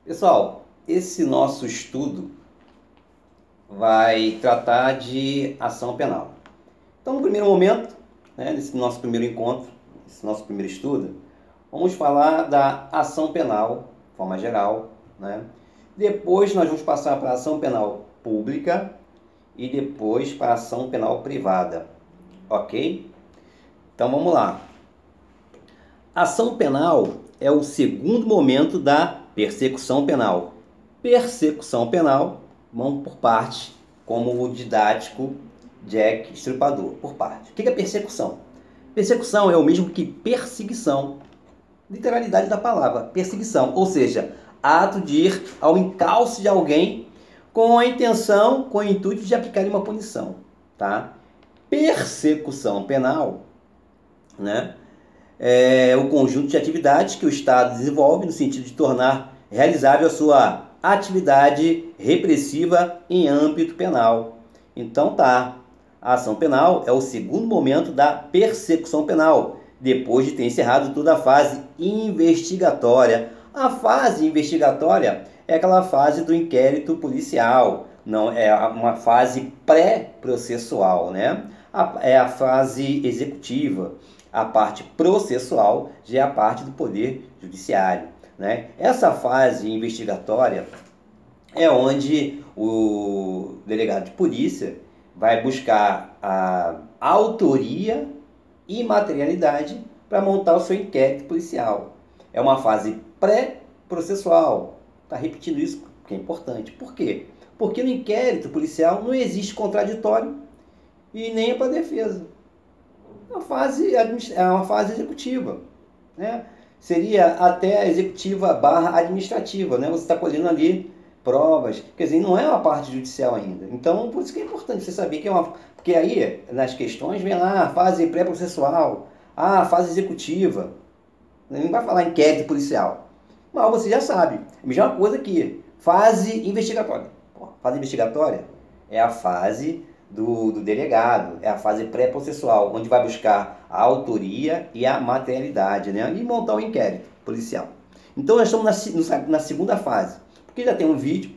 Pessoal, esse nosso estudo vai tratar de ação penal. Então, no primeiro momento, nesse nosso primeiro encontro, nesse nosso primeiro estudo, vamos falar da ação penal, de forma geral, né? Depois nós vamos passar para a ação penal pública e depois para a ação penal privada, ok? Então vamos lá. Ação penal é o segundo momento da persecução penal. Persecução penal, vamos por parte, como o didático Jack Estripador, por parte. O que é persecução? Persecução é o mesmo que perseguição, literalidade da palavra, perseguição, ou seja, ato de ir ao encalço de alguém com a intenção, com o intuito de aplicar uma punição, tá? Persecução penal, né? É o conjunto de atividades que o Estado desenvolve no sentido de tornar realizável a sua atividade repressiva em âmbito penal. Então tá, a ação penal é o segundo momento da persecução penal, depois de ter encerrado toda a fase investigatória. A fase investigatória é aquela fase do inquérito policial, não é uma fase pré-processual, né? É a fase executiva. A parte processual já é a parte do Poder Judiciário, né? Essa fase investigatória é onde o delegado de polícia vai buscar a autoria e materialidade para montar o seu inquérito policial. É uma fase pré-processual. Está repetindo isso porque é importante. Por quê? Porque no inquérito policial não existe contraditório e nem é para defesa. É uma fase executiva, né? Seria até executiva barra administrativa, né? Você está colhendo ali provas, quer dizer, não é uma parte judicial ainda. Então, por isso que é importante você saber que é uma... Porque aí, nas questões, vem lá a fase pré-processual, a fase executiva. Não vai falar inquérito policial. Mas você já sabe. A mesma coisa que fase investigatória. Fase investigatória é a fase do delegado, é a fase pré-processual, onde vai buscar a autoria e a materialidade, né? E montar o inquérito policial. Então nós estamos na segunda fase, porque já tem um vídeo,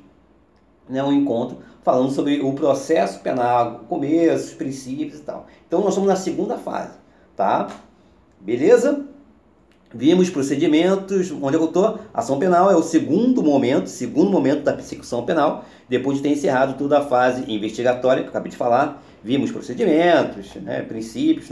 né, um encontro, falando sobre o processo penal, o começo, os princípios e tal. Então nós estamos na segunda fase, tá? Beleza? Vimos procedimentos, onde eu estou, ação penal é o segundo momento da persecução penal, depois de ter encerrado toda a fase investigatória, que eu acabei de falar. Vimos procedimentos, né, princípios,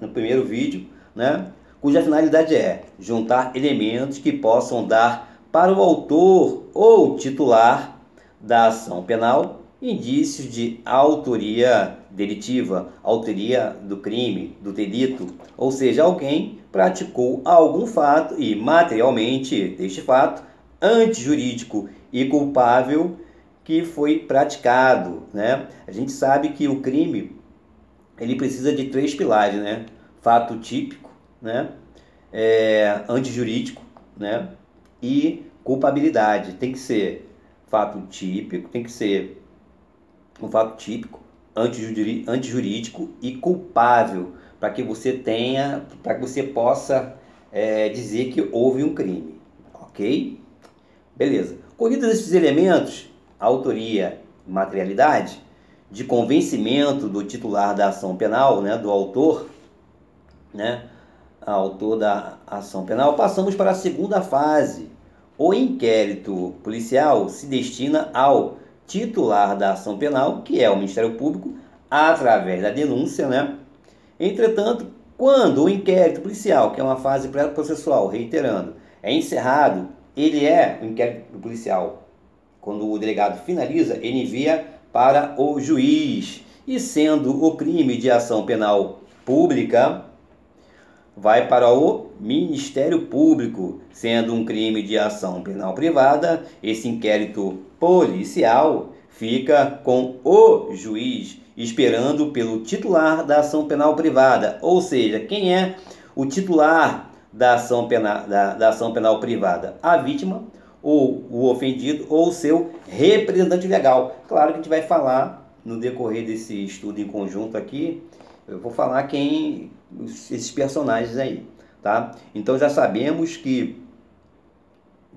no primeiro vídeo, né, cuja finalidade é juntar elementos que possam dar para o autor ou titular da ação penal indícios de autoria delitiva, autoria do crime, do delito, ou seja, alguém praticou algum fato e materialmente deste fato antijurídico e culpável que foi praticado, né? A gente sabe que o crime ele precisa de três pilares, né? Fato típico, né? Antijurídico, né? E culpabilidade. Tem que ser fato típico, tem que ser um fato típico, antijurídico e culpável, para que você possa dizer que houve um crime, ok? Beleza. Colhidos esses elementos, autoria e materialidade, de convencimento do titular da ação penal, né, do autor, né, autor da ação penal, passamos para a segunda fase. O inquérito policial se destina ao titular da ação penal, que é o Ministério Público, através da denúncia, né? Entretanto, quando o inquérito policial, que é uma fase pré-processual, reiterando, é encerrado, ele é o inquérito policial. Quando o delegado finaliza, ele envia para o juiz. E sendo o crime de ação penal pública, vai para o Ministério Público. Sendo um crime de ação penal privada, esse inquérito policial fica com o juiz, esperando pelo titular da ação penal privada. Ou seja, quem é o titular da ação penal privada? A vítima, ou o ofendido, ou o seu representante legal. Claro que a gente vai falar no decorrer desse estudo em conjunto aqui, eu vou falar esses personagens aí, tá? Então já sabemos que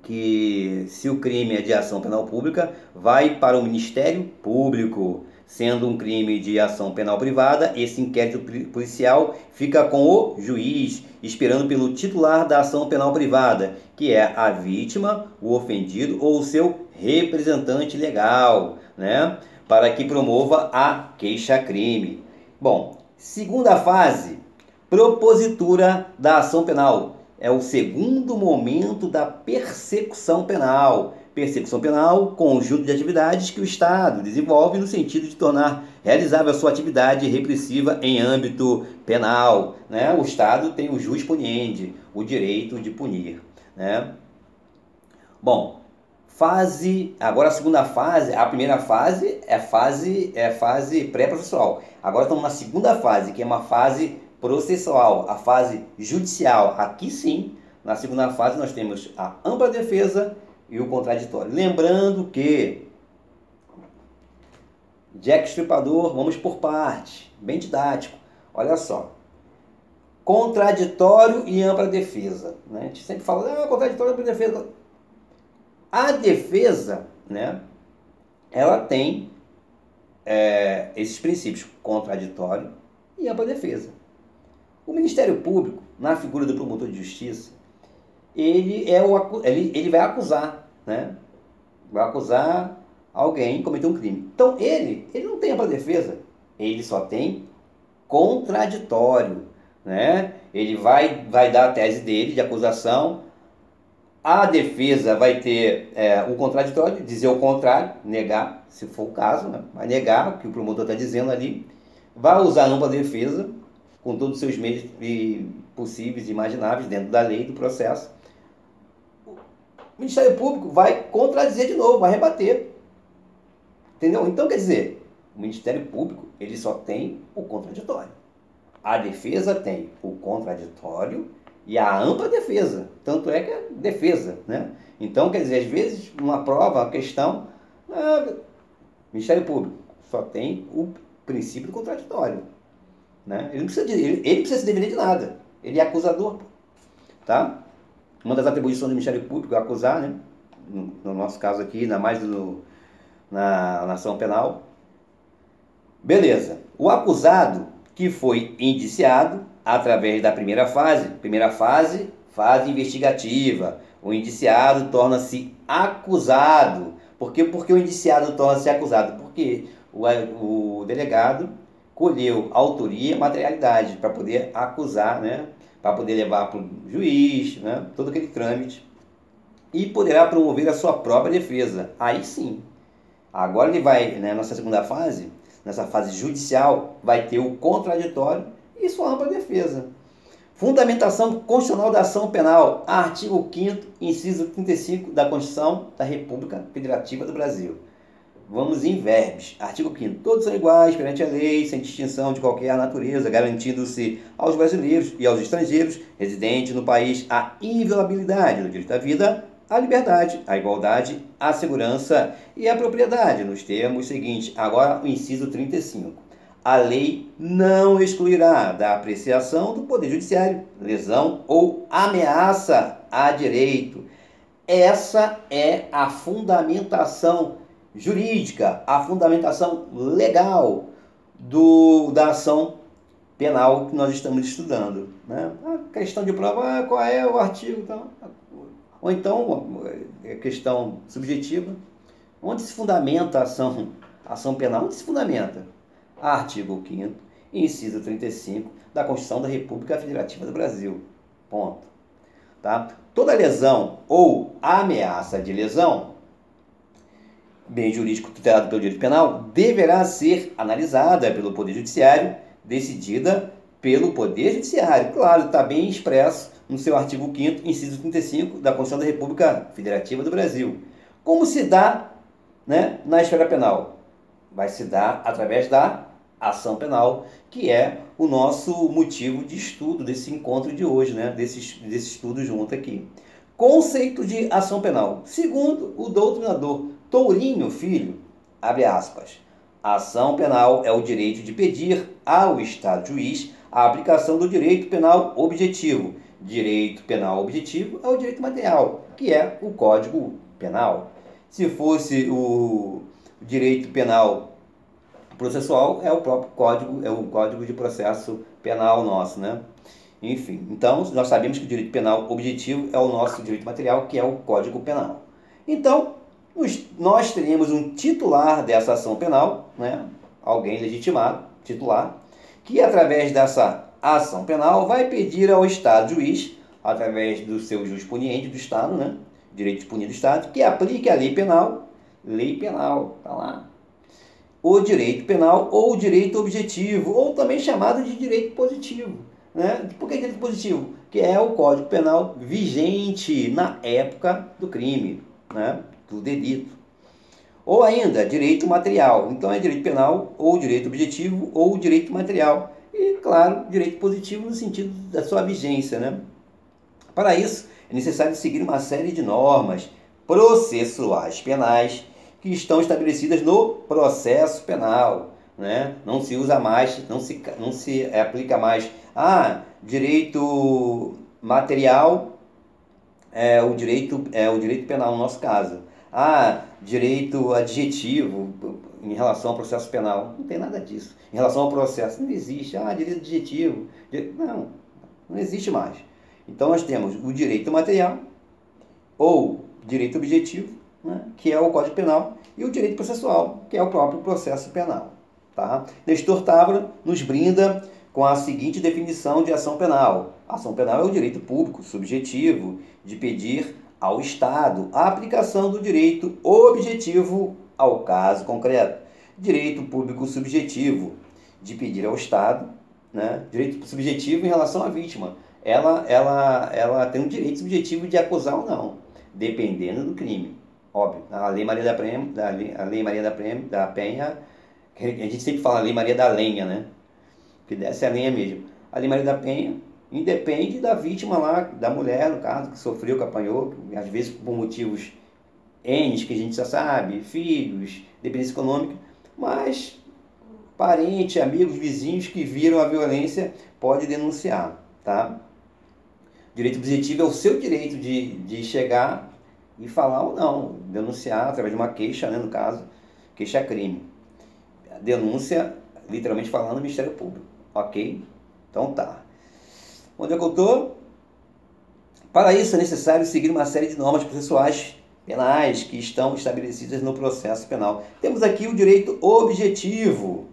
que se o crime é de ação penal pública, vai para o Ministério Público. Sendo um crime de ação penal privada, esse inquérito policial fica com o juiz, esperando pelo titular da ação penal privada, que é a vítima, o ofendido ou o seu representante legal, né? Para que promova a queixa-crime. Bom, segunda fase, propositura da ação penal. É o segundo momento da persecução penal. Persecução penal, conjunto de atividades que o Estado desenvolve no sentido de tornar realizável a sua atividade repressiva em âmbito penal, né? O Estado tem o jus puniendi, o direito de punir, né? Bom, agora a segunda fase, a primeira fase é fase pré-processual. Agora estamos na segunda fase, que é uma fase processual, a fase judicial. Aqui sim, na segunda fase nós temos a ampla defesa e o contraditório. Lembrando que Jack Stripador, vamos por parte, bem didático. Olha só, contraditório e ampla defesa, né? A gente sempre fala, contraditório e ampla defesa. A defesa, né, ela tem esses princípios, contraditório e ampla defesa. O Ministério Público, na figura do promotor de justiça, ele vai acusar, né? Vai acusar alguém de cometer um crime. Então ele não tem ampla defesa, ele só tem contraditório, né? Ele vai dar a tese dele de acusação, a defesa vai ter o contraditório, dizer o contrário, negar, se for o caso, né? Vai negar o que o promotor está dizendo ali, vai usar a ampla defesa, com todos os seus meios possíveis e imagináveis dentro da lei do processo. O Ministério Público vai contradizer de novo, vai rebater. Entendeu? Então, quer dizer, o Ministério Público ele só tem o contraditório. A defesa tem o contraditório e a ampla defesa. Tanto é que é defesa, né? Então, quer dizer, às vezes, uma prova, uma questão, o Ministério Público só tem o princípio do contraditório, né? Ele não precisa ele precisa se defender de nada. Ele é acusador, tá? Uma das atribuições do Ministério Público é acusar, né? No nosso caso aqui, ainda mais na ação penal. Beleza. O acusado que foi indiciado através da primeira fase, fase investigativa. O indiciado torna-se acusado. Por que o indiciado torna-se acusado? Porque o delegado colheu autoria e materialidade para poder acusar, né? Para poder levar para o juiz, né? Todo aquele trâmite, e poderá promover a sua própria defesa. Aí sim. Agora ele vai, né, nessa segunda fase, nessa fase judicial, vai ter o contraditório e sua ampla defesa. Fundamentação constitucional da ação penal, artigo 5º, inciso 35 da Constituição da República Federativa do Brasil. Vamos em verbos. Artigo 5º. Todos são iguais perante a lei, sem distinção de qualquer natureza, garantindo-se aos brasileiros e aos estrangeiros residentes no país a inviolabilidade do direito à vida, à liberdade, à igualdade, à segurança e à propriedade, nos termos seguintes. Agora, o inciso 35. A lei não excluirá da apreciação do Poder Judiciário lesão ou ameaça a direito. Essa é a fundamentação jurídica, a fundamentação legal da ação penal que nós estamos estudando, né? A questão de prova, qual é o artigo, então, ou então questão subjetiva, onde se fundamenta a ação penal, onde se fundamenta? Artigo 5º, inciso 35 da Constituição da República Federativa do Brasil. Ponto. Tá? Toda lesão ou ameaça de lesão, bem jurídico tutelado pelo direito penal, deverá ser analisada pelo Poder Judiciário, decidida pelo Poder Judiciário. Claro, está bem expresso no seu artigo 5º, inciso 35 da Constituição da República Federativa do Brasil. Como se dá, né, na esfera penal? Vai se dar através da ação penal, que é o nosso motivo de estudo desse encontro de hoje, né, desse estudo junto aqui. Conceito de ação penal. Segundo o doutrinador Tourinho Filho, abre aspas, a ação penal é o direito de pedir ao Estado juiz a aplicação do direito penal objetivo. Direito penal objetivo é o direito material, que é o Código Penal. Se fosse o direito penal processual, é o próprio código, é o Código de Processo Penal nosso, né? Enfim, então nós sabemos que o direito penal objetivo é o nosso direito material, que é o Código Penal. Então, nós teríamos um titular dessa ação penal, né? Alguém legitimado, titular, que através dessa ação penal vai pedir ao Estado juiz, através do seu juiz-puniente do Estado, né? Direito de punir do Estado, que aplique a lei penal, tá lá, o direito penal ou o direito objetivo, ou também chamado de direito positivo. Né? Por que direito positivo? Que é o Código Penal vigente na época do crime, né? Do delito. Ou ainda, direito material. Então é direito penal, ou direito objetivo, ou direito material. E, claro, direito positivo no sentido da sua vigência. Né? Para isso, é necessário seguir uma série de normas processuais penais que estão estabelecidas no processo penal. Né? Não se usa mais, não se aplica mais direito material o direito penal no nosso caso. Direito adjetivo em relação ao processo penal. Não tem nada disso. Em relação ao processo, não existe. Direito adjetivo. Não existe mais. Então nós temos o direito material ou direito objetivo, né, que é o Código Penal, e o direito processual, que é o próprio processo penal. Tá? Nestor Távora nos brinda com a seguinte definição de ação penal. A ação penal é o direito público subjetivo de pedir ao Estado a aplicação do direito objetivo ao caso concreto. Direito público subjetivo de pedir ao Estado, né? Direito subjetivo em relação à vítima. Ela tem um direito subjetivo de acusar ou não, dependendo do crime. Óbvio, a Lei Maria da Penha, a gente sempre fala a Lei Maria da Lenha, né? Que desce a lenha mesmo. A Lei Maria da Penha independe da vítima lá, da mulher, no caso, que sofreu, que apanhou, às vezes por motivos N, que a gente já sabe, filhos, dependência econômica, mas parente, amigos, vizinhos que viram a violência pode denunciar, tá? Direito objetivo é o seu direito de chegar e falar ou não, denunciar através de uma queixa, né, no caso, queixa-crime. Denúncia, literalmente falando, Ministério Público, ok? Então tá. Onde é que eu estou? Para isso é necessário seguir uma série de normas processuais penais que estão estabelecidas no processo penal. Temos aqui o direito objetivo,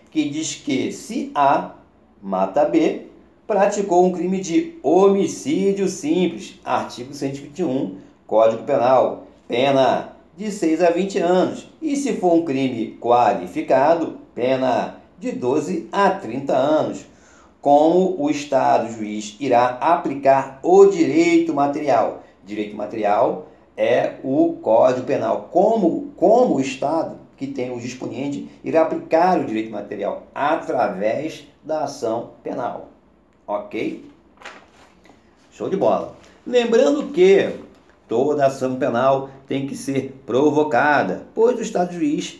que diz que se A mata B, praticou um crime de homicídio simples, artigo 121, Código Penal, pena de 6 a 20 anos. E se for um crime qualificado, pena de 12 a 30 anos. Como o Estado juiz irá aplicar o direito material? Direito material é o Código Penal. Como o Estado, que tem o disponente, irá aplicar o direito material? Através da ação penal. Ok? Show de bola. Lembrando que toda ação penal tem que ser provocada, pois o Estado juiz,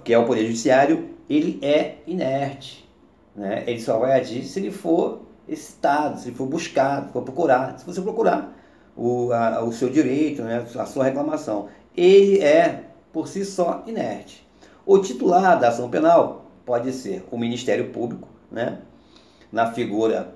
que é o Poder Judiciário, ele é inerte. Né? Ele só vai agir se ele for excitado, se ele for buscado, se for procurar. Se você procurar o seu direito, né? A sua reclamação, ele é, por si só, inerte. O titular da ação penal pode ser o Ministério Público, né? Na figura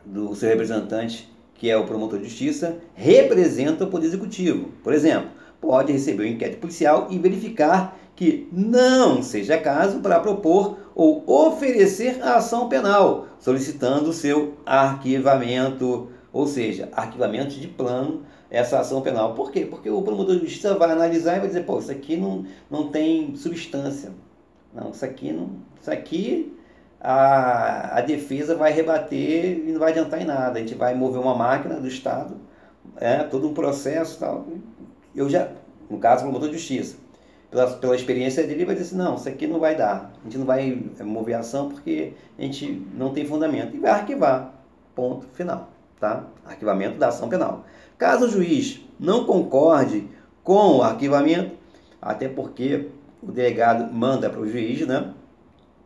do seu representante, que é o promotor de justiça, representa o Poder Executivo. Por exemplo, pode receber o inquérito policial e verificar que não seja caso para propor ou oferecer a ação penal, solicitando o seu arquivamento, ou seja, arquivamento de plano, essa ação penal. Por quê? Porque o promotor de justiça vai analisar e vai dizer, pô, isso aqui não tem substância. Não, isso aqui a defesa vai rebater e não vai adiantar em nada. A gente vai mover uma máquina do Estado, todo um processo e tal. No caso, o promotor de justiça, pela experiência dele, vai dizer assim, não, isso aqui não vai dar. A gente não vai mover a ação porque a gente não tem fundamento. E vai arquivar. Ponto final. Tá? Arquivamento da ação penal. Caso o juiz não concorde com o arquivamento, até porque o delegado manda para o juiz, né,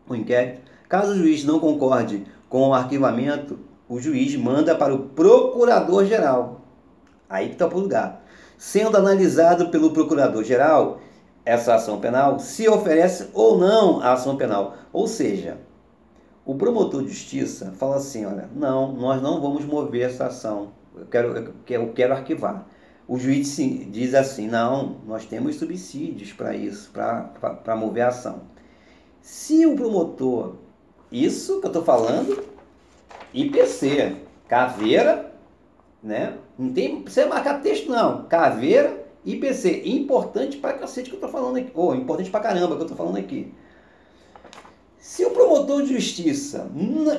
o inquérito. Caso o juiz não concorde com o arquivamento, o juiz manda para o procurador-geral. Aí que está o pulo do gato. Sendo analisado pelo procurador-geral essa ação penal, se oferece ou não a ação penal. Ou seja, o promotor de justiça fala assim, olha, não, nós não vamos mover essa ação, eu quero arquivar. O juiz diz assim, não, nós temos subsídios para isso, para mover a ação. Se o promotor, isso que eu estou falando, IPC, caveira, né? Não tem precisa marcar texto não, caveira, IPC, importante pra cacete que eu tô falando aqui, ou importante pra caramba que eu tô falando aqui. Se o promotor de justiça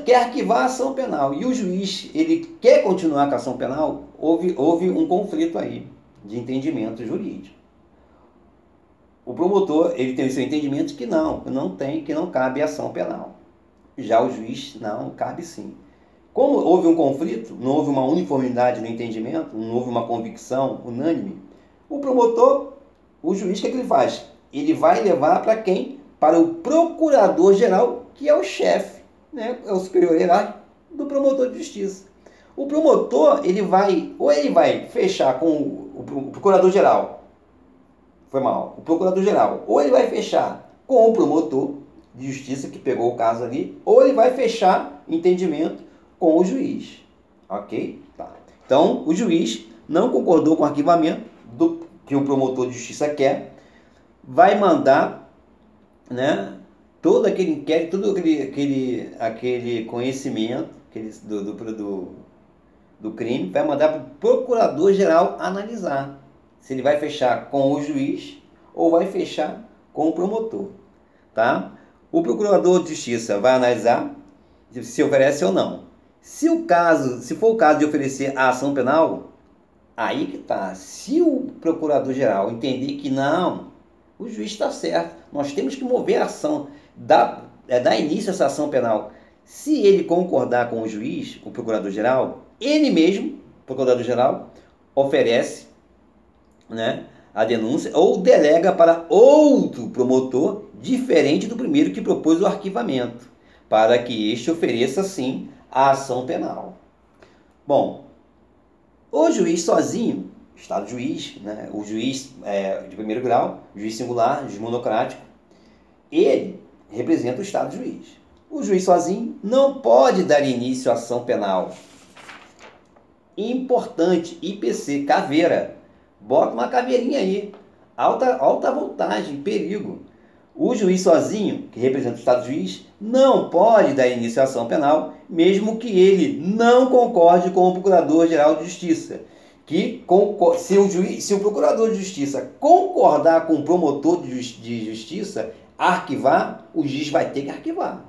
quer arquivar a ação penal e o juiz ele quer continuar com a ação penal, houve um conflito aí de entendimento jurídico. O promotor ele tem o seu entendimento que não cabe ação penal. Já o juiz, não, cabe sim. Como houve um conflito, não houve uma uniformidade no entendimento, não houve uma convicção unânime, o promotor, o juiz, o que ele faz? Ele vai levar para quem? Para o procurador-geral, que é o chefe, né? É o superior hierárquico do promotor de justiça. O promotor, ele vai fechar com o procurador-geral, o procurador-geral, ou ele vai fechar com o promotor de justiça que pegou o caso ali, ou ele vai fechar entendimento com o juiz, ok? Tá. Então, o juiz não concordou com o arquivamento do que o promotor de justiça quer, vai mandar, né, todo aquele inquérito, todo aquele conhecimento do crime, vai mandar para o procurador-geral analisar se ele vai fechar com o juiz ou vai fechar com o promotor, tá? O procurador de justiça vai analisar se oferece ou não. Se for o caso de oferecer a ação penal, aí que tá. Se o procurador-geral entender que não, o juiz está certo, nós temos que mover a ação, dar início a essa ação penal. Se ele concordar com o juiz, o procurador-geral, ele mesmo, o procurador-geral, oferece, né, a denúncia ou delega para outro promotor diferente do primeiro que propôs o arquivamento, para que este ofereça, sim, a ação penal. Bom, o juiz sozinho, Estado juiz, né, o juiz de primeiro grau, juiz singular, juiz monocrático, ele representa o Estado juiz. O juiz sozinho não pode dar início à ação penal. Importante, IPC, caveira. Bota uma caveirinha aí. Alta voltagem, perigo. O juiz sozinho, que representa o Estado juiz, não pode dar início à ação penal, mesmo que ele não concorde com o Procurador-Geral de Justiça. Se o Procurador de Justiça concordar com o promotor de justiça, arquivar, o juiz vai ter que arquivar.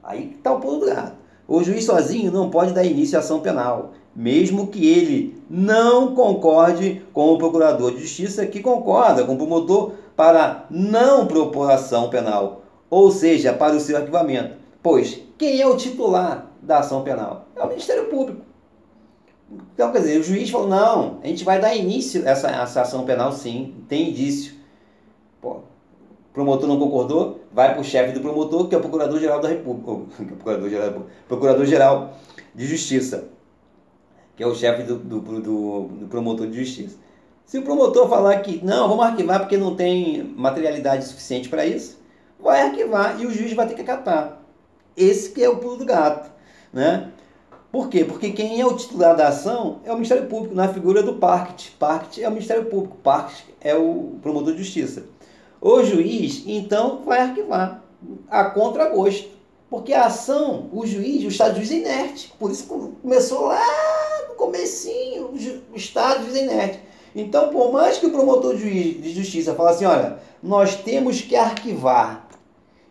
Aí está o pulo do gato. O juiz sozinho não pode dar início à ação penal, mesmo que ele não concorde com o procurador de justiça que concorda com o promotor para não propor ação penal, ou seja, para o seu arquivamento. Pois quem é o titular da ação penal? É o Ministério Público. Então, quer dizer, o juiz falou, não, a gente vai dar início a essa ação penal sim, tem indício. Pô, o promotor não concordou, vai para o chefe do promotor, que é o Procurador-Geral da República, Procurador-Geral de Justiça, que é o chefe do promotor de justiça. Se o promotor falar que não, vamos arquivar porque não tem materialidade suficiente para isso, vai arquivar e o juiz vai ter que acatar. Esse que é o pulo do gato, né? Por quê? Porque quem é o titular da ação é o Ministério Público, na figura do PARCT. PARCT é o Ministério Público, PARCT é o promotor de justiça. O juiz, então, vai arquivar a contragosto. Porque a ação, o Estado juiz é inerte. Por isso começou lá no comecinho, o Estado juiz é inerte. Então, por mais que o promotor de justiça fale assim, olha, nós temos que arquivar.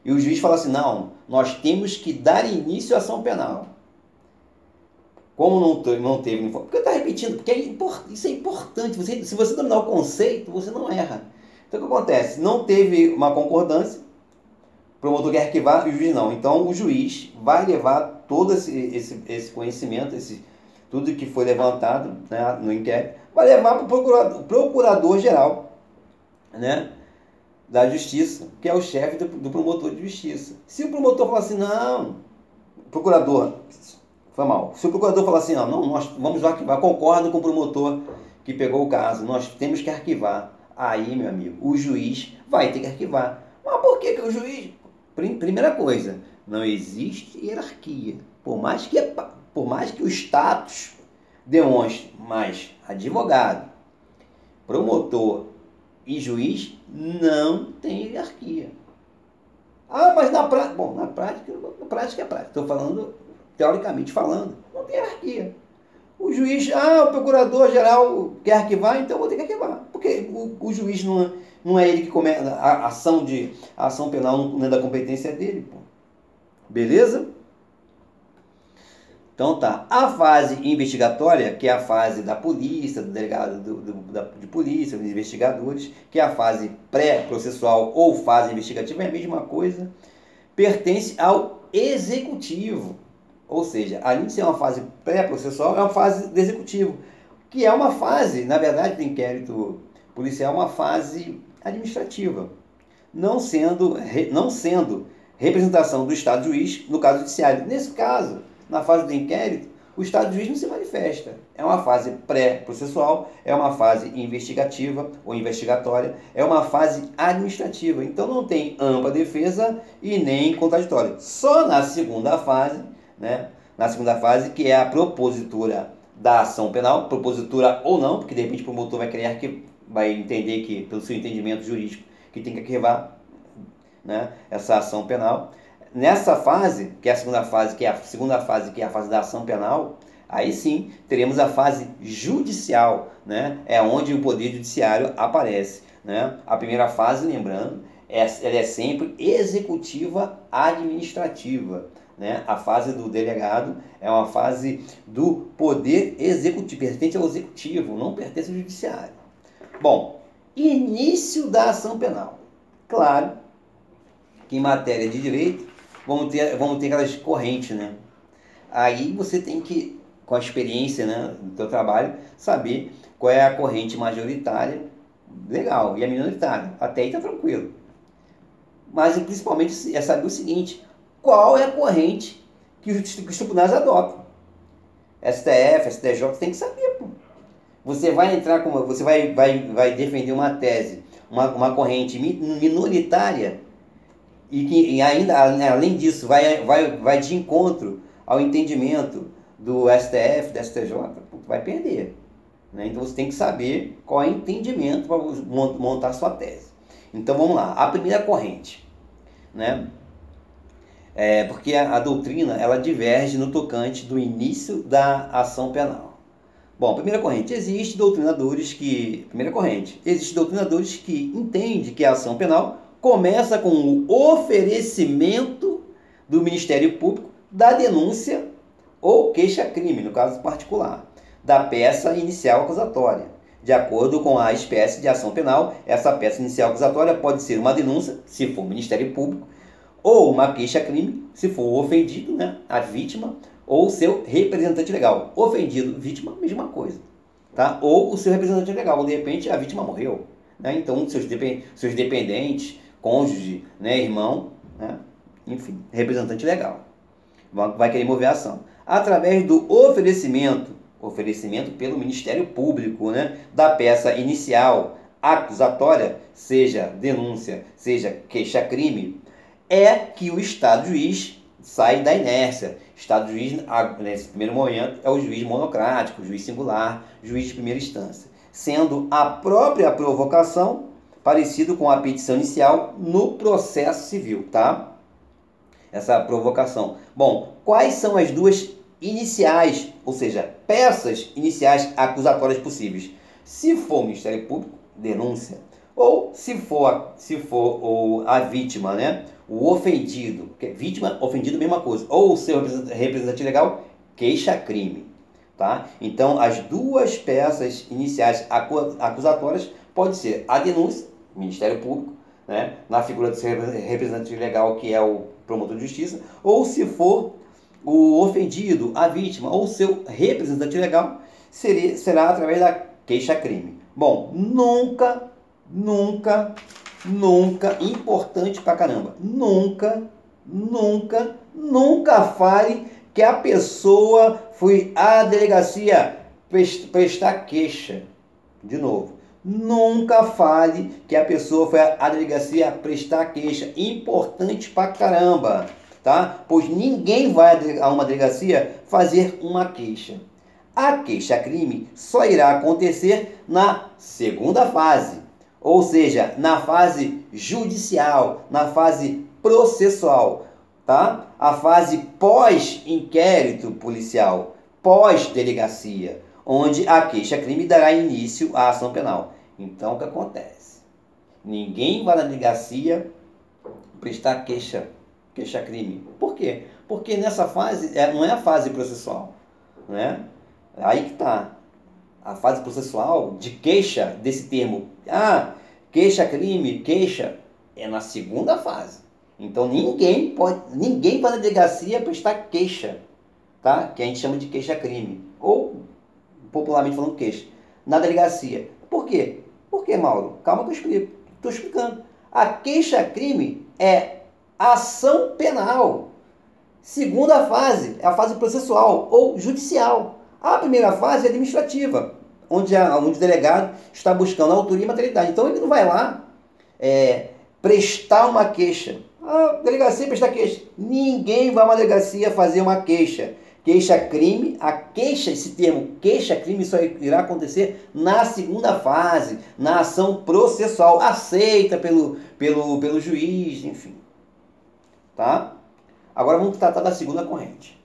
E o juiz fala assim, não, nós temos que dar início à ação penal. Como não teve... Porque eu estou repetindo, porque isso é importante. Se você dominar o conceito, você não erra. Então, o que acontece? Não teve uma concordância, o promotor quer arquivar e o juiz não. Então, o juiz vai levar todo esse conhecimento, tudo que foi levantado, né, no inquérito, vai levar para o procurador-geral, né, da justiça, que é o chefe do promotor de justiça. Se o promotor falar assim, não, procurador... Foi mal. Se o procurador falar assim, não, nós vamos arquivar, concordo com o promotor que pegou o caso, nós temos que arquivar. Aí, meu amigo, o juiz vai ter que arquivar. Mas por que o juiz? Primeira coisa, não existe hierarquia. Por mais que o status demonstre, mas advogado, promotor e juiz não tem hierarquia. Ah, mas na prática... Bom, na prática é prática. Estou falando, teoricamente falando, não tem hierarquia. O juiz, o procurador-geral quer arquivar, então eu vou ter que arquivar. Porque o juiz não é ele que começa, a ação penal não é da competência dele. Pô. Beleza? Então tá, a fase investigatória, que é a fase da polícia, do delegado de polícia, dos investigadores, que é a fase pré-processual ou fase investigativa, é a mesma coisa, pertence ao executivo. Ou seja, além de ser uma fase pré-processual, é uma fase do executivo, que é uma fase, na verdade, do inquérito policial, uma fase administrativa, não sendo representação do Estado juiz no caso judiciário. Nesse caso, na fase do inquérito, o Estado juiz não se manifesta. É uma fase pré-processual, é uma fase investigativa ou investigatória, é uma fase administrativa. Então não tem ampla defesa e nem contraditório. Só na segunda fase, né? Na segunda fase, que é a propositura da ação penal, propositura ou não, porque de repente o promotor vai entender que, pelo seu entendimento jurídico, que tem que arquivar, né, essa ação penal. Nessa fase, que é a segunda fase, que é a fase da ação penal, aí sim teremos a fase judicial, né? É onde o poder judiciário aparece, né? A primeira fase, lembrando, ela é sempre executiva administrativa, né? A fase do delegado é uma fase do poder executivo, pertence ao executivo, não pertence ao judiciário. Bom, início da ação penal. Claro que em matéria de direito vamos ter aquelas correntes, né? Aí você tem que, com a experiência, né, do teu trabalho, saber qual é a corrente majoritária, legal, e a minoritária. Até aí tá tranquilo. Mas principalmente é saber o seguinte: qual é a corrente que os tribunais adotam? STF, STJ, tem que saber, pô. Você vai entrar você vai defender uma tese, uma corrente minoritária, e ainda, além disso, vai de encontro ao entendimento do STF, do STJ, vai perder. Né? Então você tem que saber qual é o entendimento para montar sua tese. Então vamos lá, a primeira corrente, né? Porque a doutrina ela diverge no tocante do início da ação penal. Bom, primeira corrente, existe doutrinadores que entendem que a ação penal começa com o oferecimento do Ministério Público da denúncia ou queixa-crime, no caso particular, da peça inicial acusatória. De acordo com a espécie de ação penal, essa peça inicial acusatória pode ser uma denúncia, se for Ministério Público, ou uma queixa-crime, se for o ofendido, né, a vítima, ou o seu representante legal. Ofendido, vítima, mesma coisa. Tá? Ou o seu representante legal, de repente a vítima morreu. Né? Então, seus dependentes, cônjuge, né, irmão, né? Enfim, representante legal. Vai querer mover a ação. Através do oferecimento pelo Ministério Público, né, da peça inicial acusatória, seja denúncia, seja queixa-crime, é que o Estado juiz sai da inércia. Estado juiz, nesse primeiro momento, é o juiz monocrático, o juiz singular, juiz de primeira instância, sendo a própria provocação parecido com a petição inicial no processo civil, tá? Essa provocação. Bom, quais são as duas iniciais, ou seja, peças iniciais acusatórias possíveis? Se for o Ministério Público, denúncia, ou se for a vítima, né? O ofendido, vítima, ofendido, mesma coisa, ou o seu representante legal, queixa-crime, tá? Então, as duas peças iniciais acusatórias pode ser a denúncia, Ministério Público, né? Na figura do seu representante legal, que é o promotor de justiça, ou se for o ofendido, a vítima, ou o seu representante legal, será através da queixa-crime. Bom, nunca, importante pra caramba, nunca fale que a pessoa foi à delegacia prestar queixa. De novo, nunca fale que a pessoa foi à delegacia prestar queixa. Importante pra caramba, tá? Pois ninguém vai a uma delegacia fazer uma queixa. A queixa-crime só irá acontecer na segunda fase, ou seja, na fase judicial, na fase processual, tá? A fase pós-inquérito policial, pós-delegacia, onde a queixa-crime dará início à ação penal. Então, o que acontece? Ninguém vai na delegacia prestar queixa-crime. Por quê? Porque nessa fase, não é a fase processual, né? Aí que tá. A fase processual de queixa, desse termo, queixa-crime, queixa, é na segunda fase. Então ninguém vai na delegacia prestar queixa, tá? Que a gente chama de queixa-crime, ou popularmente falando queixa, na delegacia. Por quê? Por quê, Mauro? Calma que eu explico. Estou explicando. A queixa-crime é ação penal. Segunda fase é a fase processual ou judicial. A primeira fase é administrativa, onde o delegado está buscando a autoria e materialidade. Então ele não vai lá prestar uma queixa. A delegacia prestar queixa. Ninguém vai a uma delegacia fazer uma queixa. Queixa-crime, esse termo queixa-crime só irá acontecer na segunda fase, na ação processual, aceita pelo juiz, enfim. Tá? Agora vamos tratar da segunda corrente.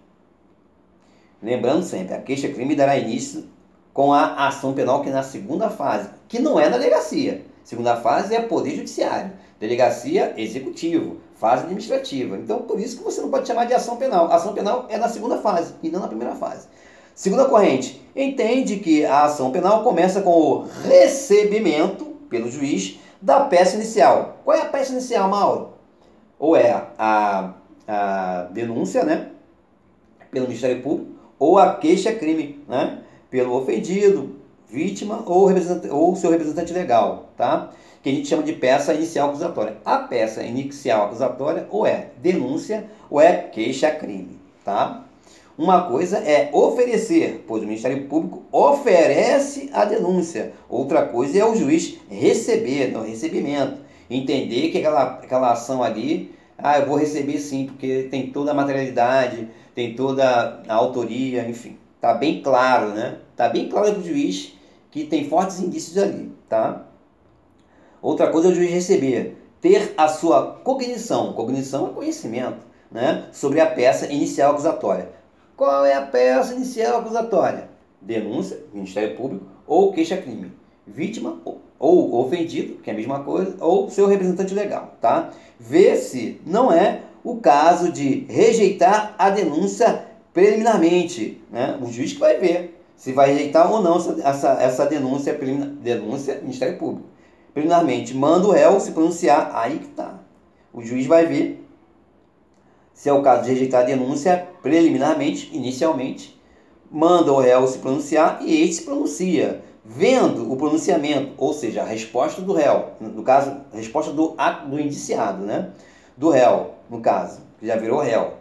Lembrando sempre, a queixa-crime dará início com a ação penal, que é na segunda fase, que não é na delegacia. Segunda fase é poder judiciário, delegacia executivo, fase administrativa. Então, por isso que você não pode chamar de ação penal. A ação penal é na segunda fase e não na primeira fase. Segunda corrente, entende que a ação penal começa com o recebimento pelo juiz da peça inicial. Qual é a peça inicial, Mauro? Ou é a denúncia, né, pelo Ministério Público, ou a queixa-crime, né, pelo ofendido, vítima ou seu representante legal, tá? Que a gente chama de peça inicial acusatória. A peça inicial acusatória ou é denúncia ou é queixa-crime, tá? Uma coisa é oferecer, pois o Ministério Público oferece a denúncia. Outra coisa é o juiz receber, no recebimento. Entender que aquela ação ali, eu vou receber sim, porque tem toda a materialidade, tem toda a autoria, enfim. Tá bem claro, né? Tá bem claro para o juiz que tem fortes indícios ali, tá? Outra coisa é o juiz receber, ter a sua cognição. Cognição é conhecimento, né? Sobre a peça inicial acusatória. Qual é a peça inicial acusatória? Denúncia, Ministério Público, ou queixa-crime. Vítima ou ofendido, que é a mesma coisa, ou seu representante legal, tá? Vê se não é o caso de rejeitar a denúncia preliminarmente, né? O juiz que vai ver se vai rejeitar ou não essa denúncia Ministério Público. Preliminarmente, manda o réu se pronunciar, aí que tá. O juiz vai ver se é o caso de rejeitar a denúncia preliminarmente, inicialmente, manda o réu se pronunciar e este se pronuncia. Vendo o pronunciamento, ou seja, a resposta do réu, no caso, a resposta do indiciado, né? Do réu, no caso, que já virou réu.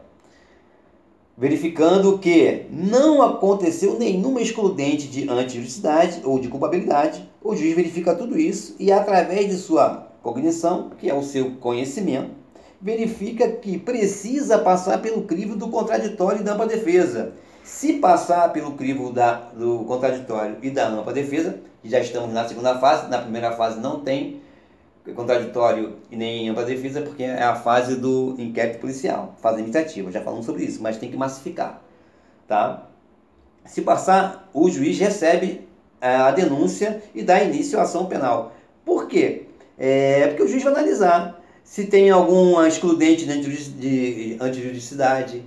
Verificando que não aconteceu nenhuma excludente de antijuridicidade ou de culpabilidade, o juiz verifica tudo isso e, através de sua cognição, que é o seu conhecimento, verifica que precisa passar pelo crivo do contraditório e da ampla defesa. Se passar pelo crivo do contraditório e da ampla defesa, já estamos na segunda fase, na primeira fase não tem contraditório e nem ampla defesa, porque é a fase do inquérito policial, fase administrativa, já falamos sobre isso, mas tem que massificar, tá? Se passar, o juiz recebe a denúncia e dá início à ação penal. Por quê? Porque o juiz vai analisar se tem alguma excludente de antijuridicidade.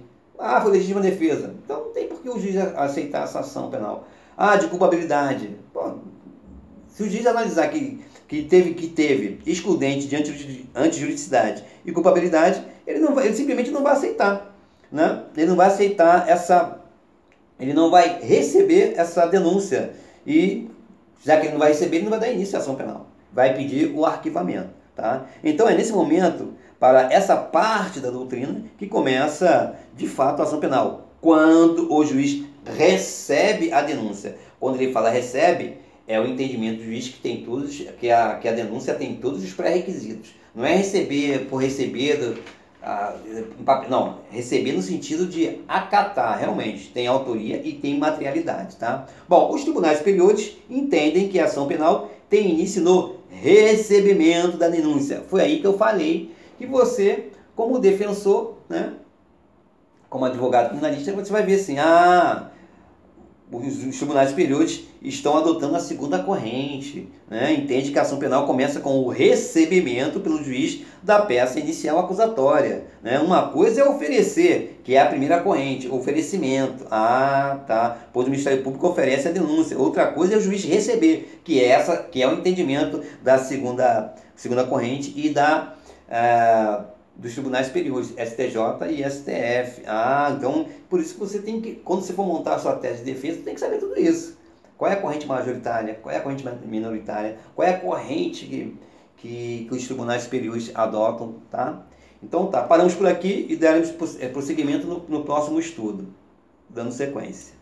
Foi legítima defesa. Então não tem por que o juiz aceitar essa ação penal. De culpabilidade. Se o juiz analisar que teve excludente de antijuridicidade e culpabilidade, ele simplesmente não vai aceitar, né? Ele não vai aceitar ele não vai receber essa denúncia e, já que ele não vai receber, ele não vai dar início à ação penal. Vai pedir o arquivamento, tá? Então é nesse momento, para essa parte da doutrina, que começa, de fato, a ação penal. Quando o juiz recebe a denúncia. Quando ele fala recebe, é o entendimento do juiz que tem todos, que a denúncia tem todos os pré-requisitos. Não é receber por receber, não, receber no sentido de acatar, realmente, tem autoria e tem materialidade, tá? Bom, os tribunais superiores entendem que a ação penal tem início no recebimento da denúncia. Foi aí que eu falei que você, como defensor, né, como advogado criminalista, você vai ver assim, os tribunais superiores estão adotando a segunda corrente, né? Entende que a ação penal começa com o recebimento pelo juiz da peça inicial acusatória, né? Uma coisa é oferecer, que é a primeira corrente, oferecimento. Tá. Pois o Ministério Público oferece a denúncia. Outra coisa é o juiz receber, que é o entendimento da segunda corrente e dos tribunais superiores, STJ e STF. Então, por isso que você tem que, quando você for montar a sua tese de defesa, você tem que saber tudo isso. Qual é a corrente majoritária? Qual é a corrente minoritária? Qual é a corrente que os tribunais superiores adotam, tá? Então tá, paramos por aqui e daremos prosseguimento no próximo estudo, dando sequência.